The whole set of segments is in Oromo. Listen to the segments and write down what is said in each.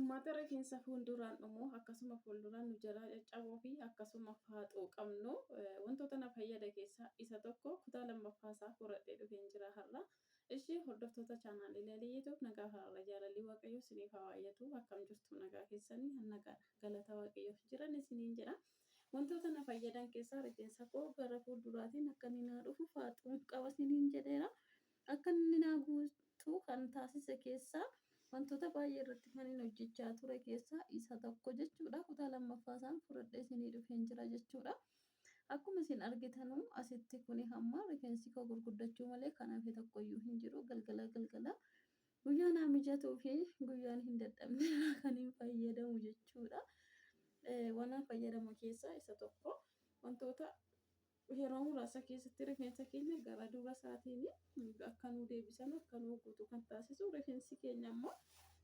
Furmaata rifeensa fuulduraan dhumu akkasuma fuulduraan nu jalaa caccabuu fi akkasuma faaxuu qabnu wantoota na fayyada keessaa isa tokko kutaa lammaffaasaa fudhadhee dhufeen jira har'a. Ishii hordoftoota chaanaalii Leelii YouTube nagaa har'a jaalalli waaqayyo isiniif haa baay'atu akkam jirtu nagaa keessanii nagaa galata waaqayyoof jiran isiniin jedha. Wantoota na fayyadan keessaa rifeensa koo gara fuulduraatiin akka inni naa dhufu faaxuun qaba isiniin jedheera. Akka inni naa guutuu kan taasise keessaa wantoota baay'ee irratti kan inni hojjechaa ture keessaa isa tokko jechuudha. Kutaa lammaffaasaa fudhadhee isinii dhufeen jira jechuudha. Akkuma isin argitanuu asitti kuni hamma rifeensi koo gurguddachuu malee kan hafe tokkoyyuu hin jiru. Galgala guyyaa naa mijatuu fi guyyaan hin dadhabne kan hin fayyadamu jechuudha. Waan fayyadamu keessaa isa tokko wantoota yeroo muraasa keessatti rifeensa keenya gara dura isaatiin akka nu deebisan akka nu guutu kan taasisu rifeensi keenya immoo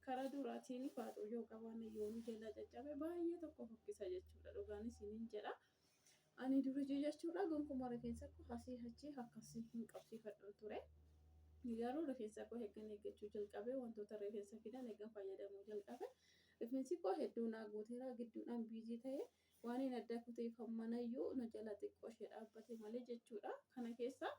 karaa duraatiin faaxuu yoo qabaanne yoo nu jala caccabe baay'ee tokko fokkisa jechuudha. Dhugaan isiniin jedha. Ani dura jechuudha gonkumaa rifeensa koo asii achi akkasii hin qabsiifadhu ture. Garuu rifeensa koo eeggachuu jalqabe wantoota rifeensa fidan eeggan fayyadamuu jalqabe. Rifeensi koo hedduu naa guuteera gidduudhaan biizii ta'ee waan hin adda kuteeffamanayyuu na jala xiqqoo ishee dhaabbate malee jechuudha. Kana keessaa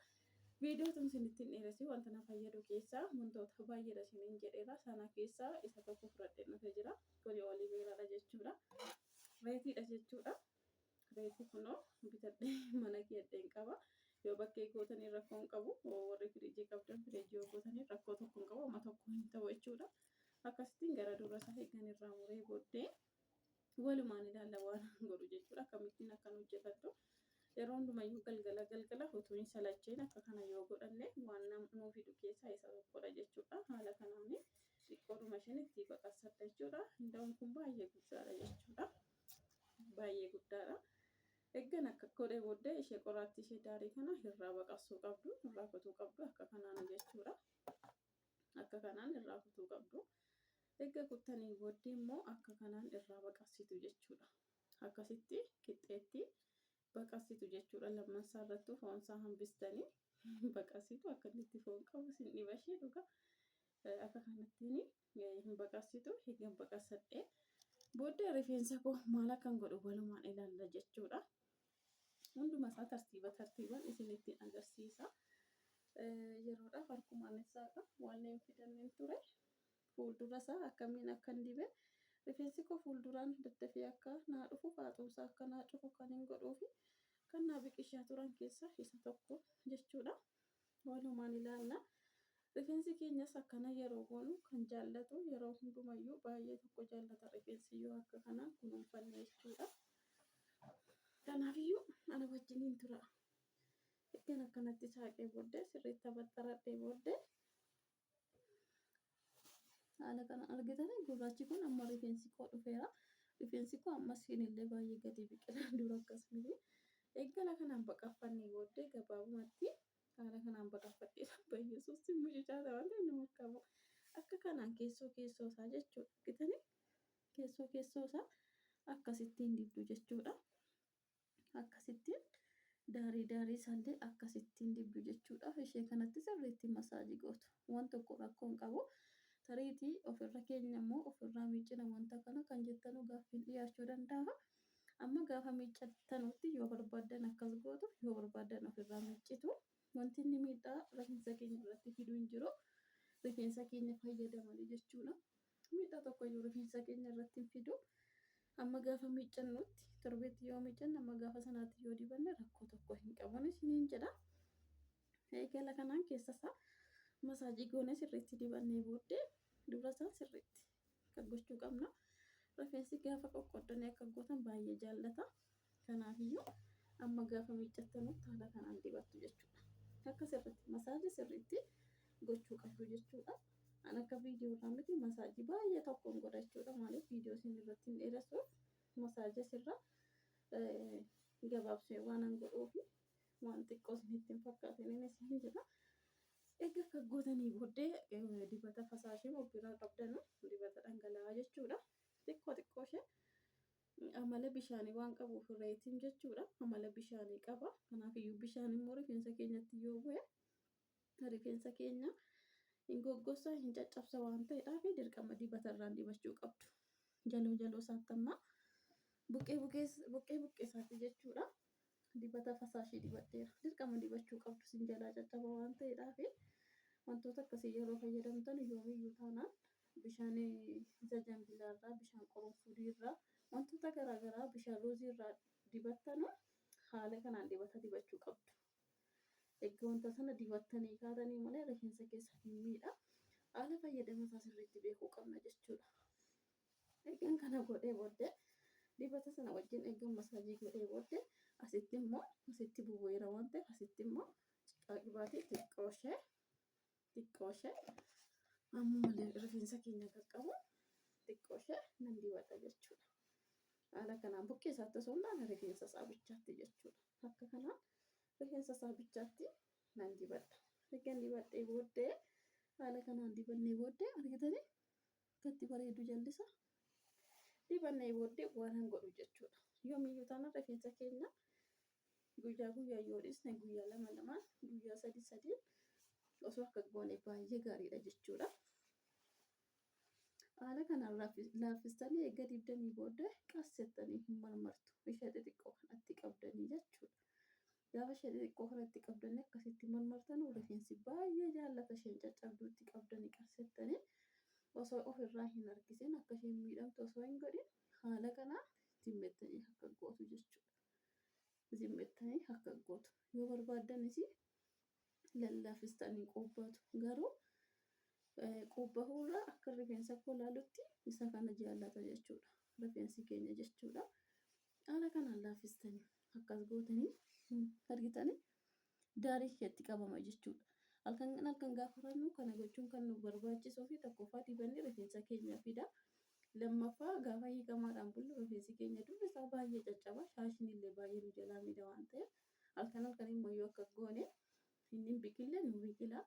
viidiyoo tun isinitti dheeressi wanta na fayyadu keessaa wantoota baay'eedha isiniin jedheera. Sana keessaa isa tokko fudhadhee dhufe jira. Kuni olii beeradha jechuudha. Reetiidha jechuudha. Reetii kunoo bitadhee mana keeddeen qaba. Yoo bakkee gootanii rakkoo hin qabu. Warri firiijii qabdan firiijii yoo gootanii rakkoo tokko hin qabu. Amma tokko hin ta'u jechuudha. Akkasittiin gara dura isaa eeggan irraa muree booddee walumaan ilaalla waan godhu jechuudha. Akkamittiin akkan hojjetattu yeroo hundumayyuu galgala utuu hin salacheen akka kana yoo godhanne waan nuu fidu keessaa isa tokkodha jechuudha. Haala kanaan xiqqoodhuma isheen itti baqassadha jechuudha. Hundaan kun baay'ee guddaadha jechuudha. Baay'ee guddaadha. Eeggan akka godhee booddee ishee qoraattii ishee daarii kana irraa baqassuu qabdu, irraa kutuu qabdu akka kanaan jechuudha. Akka kanaan irraa kutuu qabdu. Eegga kuttanii booddee immoo akka kanaan irraa baqassitu jechuudha. Akkasitti qixxeetti baqassitu jechuudha. Lammansaa irrattuu foonsaa hambistanii baqassitu akka inni itti foon qabu sin dhibashee dhuga. Akka kanattiin hin baqassitu eeggan baqassadhee booddee rifeensa koo maal akkan godhu walumaan ilaalla jechuudha. Hunduma isaa tartiibaan isinitti agarsiisa. Yeroodhaaf harkumaan isaa waan hin fidanneen ture. Fuuldura isaa akkamiin akkan dibe rifeensi koo fuulduraan daddafee akka naa dhufu faaxuusaa akka naa cufu kan hin godhuu fi kan naa biqishaa turan keessaa isa tokko jechuudha. Walumaan ilaalla. Rifeensi keenyas akkana yeroo goonu kan jaallatu yeroo hundumayyuu baay'ee tokko jaallata rifeensi yoo akka kanaa kunuunfanne jechuudha. Kanaafiyyuu ana wajjiniin tura. Eeggan akkanatti saaqee booddee sirriitti abaxxaradhee booddee haala kana argitanii gurraachi kun amma rifeensi koo dhufeera. Rifeensi koo ammas illee baay'ee gadi biqilaa dura akkas miti. Eeggala kanaan baqaffannee booddee gabaabumatti haala kanaan baqaffadhee sabba Yesuusiin mucichaa ta'an nama qabu. Akka kanaan keessoo isaa jechuudha. Argitanii keessoo isaa akkasittiin dibdu jechuudha. Akkasittiin daarii isaallee akkasittiin dibdu jechuudha. Ishee kanatti sirriitti masaajii gootu. Waan tokko rakkoo hin qabu. Tariitii ofirra keenya immoo ofirraa miiccina wanta kana kan jettanu gaaffiin dhiyaachuu danda'a. Amma gaafa miiccattanutti yoo barbaadan akkas gootu yoo barbaadan ofirraa miiccitu. Wanti inni miidhaa rifeensa keenya irratti fiduu hin jiru. Rifeensa keenya fayyadamanii jechuudha. Miidhaa tokkoyyuu rifeensa keenya irratti hin fidu. Amma gaafa miiccannutti torbeetti yoo miiccanne amma gaafa sanaatti yoo dibanne rakkoo tokko hin qabuun isiniin jedha. Eegala kanaan keessasaa masaajii goone sirriitti dibannee booddee dura isaa sirriitti kan gochuu qabna. Rifeensi gaafa qoqqoodanii akka gootan baay'ee jaallata. Kanaafiyyuu amma gaafa miiccattanutti haala kanaan dibattu jechuudha. Akka sirriitti masaajii sirriitti gochuu qabdu jechuudha. An akka viidiyoo irraa miti masaajii baay'ee tokkoon godha jechuudha. Maaliif viidiyoo isin irratti hin dheeressuuf masaajii sirra gabaabsee waan an godhuufi waan xiqqoo isinitti hin fakkaatin isin jira. Egaa akka gootanii booddee dibata fasaashii of biraa qabdanu dibata dhangala'aa jechuudha. Xiqqoo ishee amala bishaanii waan qabuuf reetiin jechuudha. Amala bishaanii qaba. Kanaafiyyuu bishaan immoo rifeensa keenyatti yoo bu'e rifeensa keenya hin goggogsa hin caccabsa waan ta'eedhaaf dirqama dibata irraan dibachuu qabdu. jaloo isaatti amma buqqee isaatti jechuudha. Dibata fasaashii dibadheera. Dirqama dibachuu qabdu sin jalaa caccaba waan ta'eedhaaf wantoota akkasii yeroo fayyadamtan yoomiyyuu taanaan bishaan zajanbilaarraa, bishaan qoromfuudhiirraa, wantoota garaagaraa bishaan rooziirraa dibattanu haala kanaan dibata dibachuu qabdu. Egaa wanta sana dibattanii kaatanii malee rifeensa keessa hin miidha. Haala fayyadama isaa sirriitti beekuu qabna jechuudha. Egaan kana godhee booddee dibata sana wajjin eegan masaajii godhee booddee asitti immoo asitti bu'eera waan ta'eef asitti immoo ciqaa qibaatii xiqqoo ishee amma malee rifeensa keenya qaqqabu xiqqoo ishee nan dibadha jechuudha. Haala kanaan buqqee isaatti osoo hin taane rifeensa isaa bichaatti jechuudha. Akka kanaan rifeensa isaa bichaatti nan dibadha. Egan dibadhee booddee haala kanaan dibannee booddee argitanii akkatti bareedu jallisa. Dibannee booddee waan godhu jechuudha. Yoomiyyuu taanaan rifeensa keenya guyyaa yoo dhiisne guyyaa lama guyyaa sadii osoo akka goone baay'ee gaariidha jechuudha. Haala kanaan laaffistanii eegga dibdanii booddee qassettanii hin marmartu. Ishee xixiqqoo kanatti qabdanii jechuudha. Gaafa ishee xixiqqoo kanatti qabdanii akkasitti marmartan rifeensi baay'ee jaallata isheen caccabduutti qabdanii qassettanii osoo ofirraa hin harkisin akka isheen miidhamtu osoo hin godhin haala kanaan zimmettanii akka gootu jechuudha. Zimmettanii akka gootu yoo barbaaddanis lallaafistanii qoobbatu garuu qoobbahuurra akka rifeensa koo ilaalutti isa kana jaallata jechuudha. Rifeensi keenya jechuudha. Haala kanaan laaffistanii akkas gootanii argitanii daarii isheetti qabama jechuudha. Halkan gaafa rannu kana gochuun kan nu barbaachisuu fi tokkoffaa dibannee rifeensa keenya fida. Lammaffaa gaafa hiikamaadhaan bullu rifeensi keenya durri isaa baay'ee caccaba. Shaashiin illee baay'ee nu jalaa miidha waan ta'eef halkan immoo yoo akka goone inni biqilee nu biqila.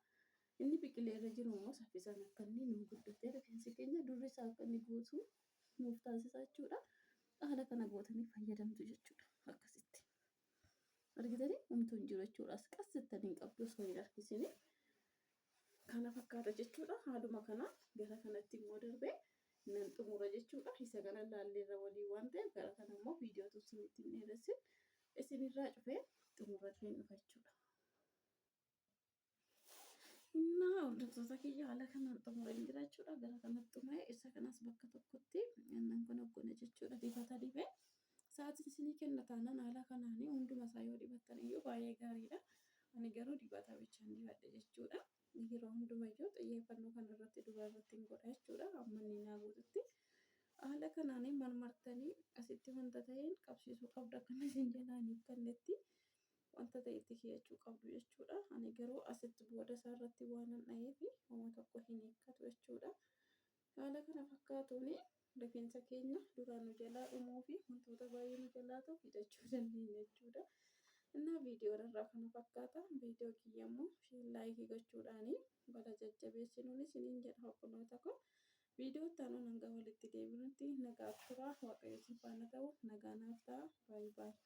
Inni biqilee irra jiru immoo saffisaan akka inni nu guddatee rifeensi keenya durri isaa akka inni guutu nuuf taasisa jechuudha. Haala kana gootanii fayyadamtu jechuudha. Akkasitti argitanii homtuu hin jiru jechuudha. As qassettanii qabdu osoo hin harkisini. Kana fakkaata jechuudha. Haaluma kana gara kanatti immoo darbee nan xumura jechuudha. Isa kana laalleerra walii waan ta'eef gara kana immoo viidiyootu isinitti hin dheeressin isinirraa cufee xumurratee dhufa jechuudha. Innaa hordoftoota kiyya haala kanaan xumureen jira jechuudha. Gara kanatti xumuree isa kanas bakka tokkotti aannan kun hoggone jechuudha. Dibata dibee sa'aatiin isinii kenna taanaan haala kanaan hunduma isaa yoo dibattan iyyuu baay'ee gaariidha. Ani garuu dibata bichaan dibadhe jechuudha. Yeroo hundumayyuu xiyyeeffannoo kanarratti dubarratti hin godha jechuudha. Amma inni naa guututti haala kanaan marmartanii asitti wanta ta'een qabsiisuu qabdu akkana isin jalaa hin hiikkannetti wanta ta'e itti keeyyachuu qabdu jechuudha. Ani garuu asitti booda isaarratti waan hin dha'eef homaa tokko hin hiikkatu jechuudha. Haala kana fakkaatuun rifeensa keenya duraan nu jalaa dhumuu fi wantoota baay'ee nu jalaa ta'u hidhachuu dandeenya jechuudha. Innaa viidiyoo irraa kana fakkaata. Viidiyoo kiyya immoo laayikii gochuudhaan bala jajjabeessinuun isiniin jedha hordoftoota koo. Viidiyoo itti aanuun hanga walitti deebinutti nagaa turaa. Waaqayyo isin faana ta'u nagaa naaf ta'a. Baay'ee baay'ee.